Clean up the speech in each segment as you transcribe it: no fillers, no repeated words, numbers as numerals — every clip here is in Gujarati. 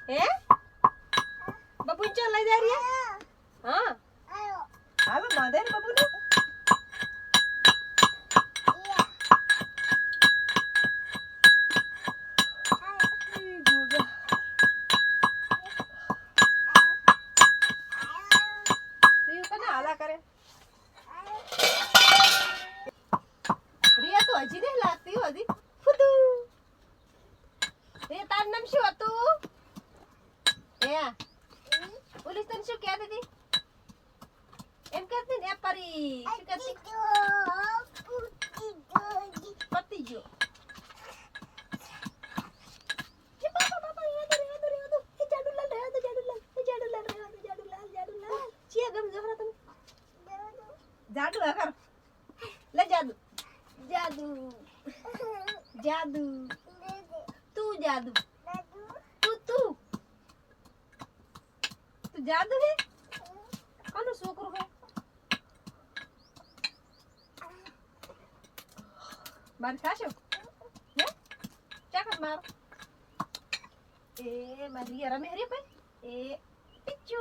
હે બબુ ચાલ લઈ જા રહી હા હાલો બાંધે ને બબુ નું કરે રિયા તો હજી નહીં લાગતી હજી ફુદુ રિયા તારું નામ શું હતું હે પોલીસ તને શું કહેતી હતી એમ કહેતી ને પરી શું કહેતી પતી ગયો કે બાપા બાપા યાદ એ જાડુલાલ ચિયા ગમ જોરા તમે જાદુ આકર લે જાદુ જાદુ જાદુ તું જાદુ તું જાદુ હે કોનો છોકરો હે માર ખાશો હે ચાકર માર એ મારી રમે હરી ભાઈ એ પિચ્ચુ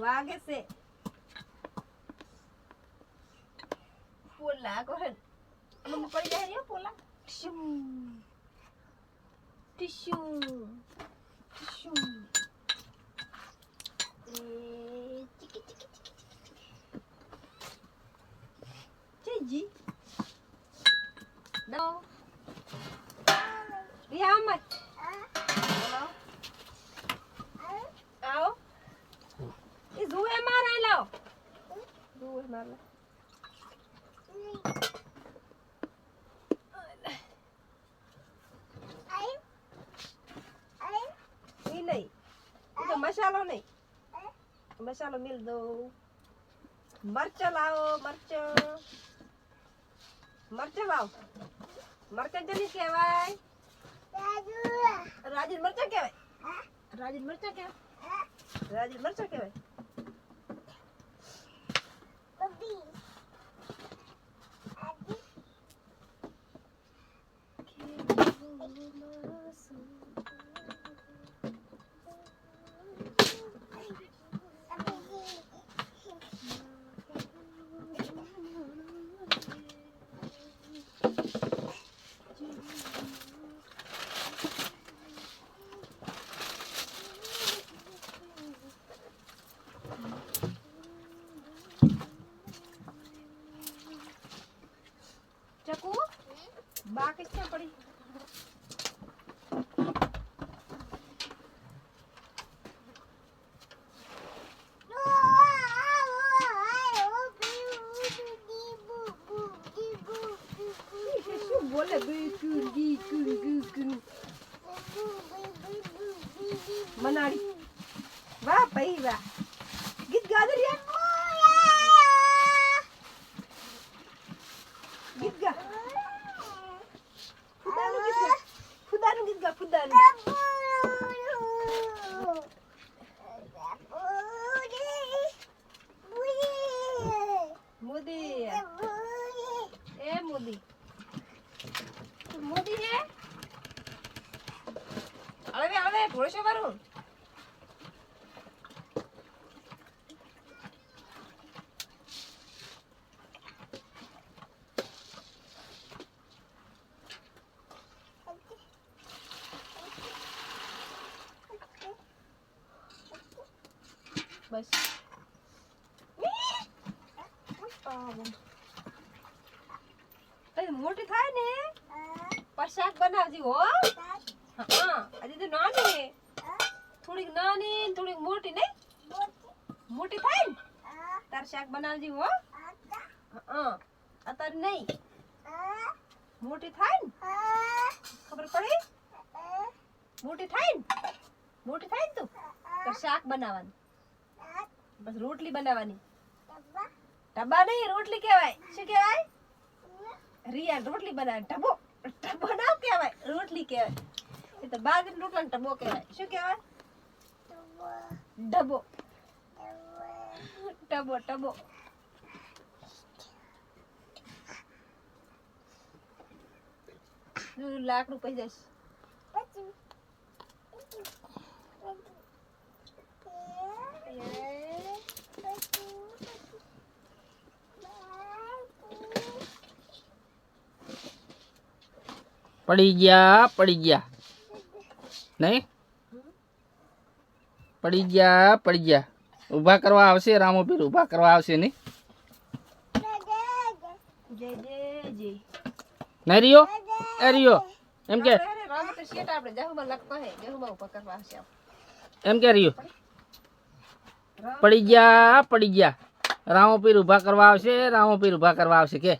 વાગે છે પોલા કોહન મમ્મી પડી જાય રે પોલા ટીશ્યુ ટીશ્યુ એ ચીકી ચીકી ચીજી દો રિયા મત આવો એ જુએ માર આઈ લાવ જુએ માર લે એ નહીં એ તો મસાલો નહીં મસાલો મિલ દો મરચા લાવો મરચા લાવો મરચા જની કહેવાય રાજુ મરચા કહેવાય રાજુ મરચા કહેવાય રાજુ મરચા કહેવાય चकू बा किससे पड़ी बोले मनाड़ी वाह भाई वाह गीत गा दे रिया गीत गा फुदानु गीत गा फुदानु मोदी ए मोदी मोदी है अरे थोड़े से मारू बस मोटी थाय ने पर शाक बनावजी हो हां अजी तो नानी है थोड़ी नानी थोड़ी मोटी नहीं मोटी थाय तार शाक बनावजी हो हां अतर नहीं मोटी थाय खबर पड़ी मोटी थाय तू तो शाक बनावन બસ રોટલી બનાવવાની. ટબા નહીં, રોટલી કહેવાય. શું કહેવાય? રિયા રોટલી બનાવે. ટબો ટબો ના કહેવાય, રોટલી કહેવાય. એ તો બાજરીનો રોટલો ટબો કહેવાય. શું કહેવાય? ડબો. ટબો ટબો. લાકડું પૈ જઈશ. પડી ગયા નહીં? પડી ગયા. ઊભા કરવા આવશે રામોપીર, ઊભા કરવા આવશે નહીં? જય જય જય. નહીં રિયો? એ રિયો એમ કે રામોપીર શેઠ આપણે જહુમાં લખતો હે, જહુમાં ઊભા કરવા આવશે. એમ કે રિયો પડી ગયા. રામોપીર ઊભા કરવા આવશે, રામોપીર ઊભા કરવા આવશે કે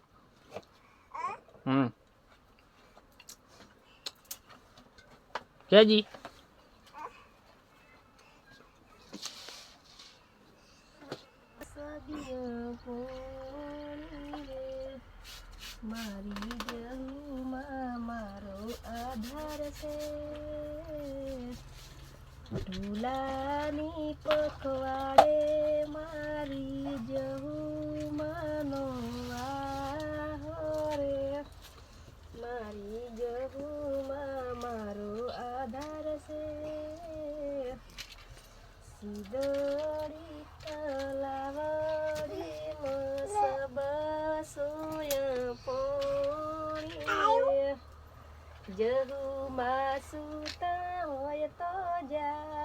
કેજી મારી જહુમાં મારો આધાર છે, ઢોલાની પખવાડે મારી જહુમાનો વાહોરે, મારી જહુમાં મારો આધાર છે, સીદડી તલાવડી મસબસોયા પોણી, જહુમાં સૂતા હોય તો જા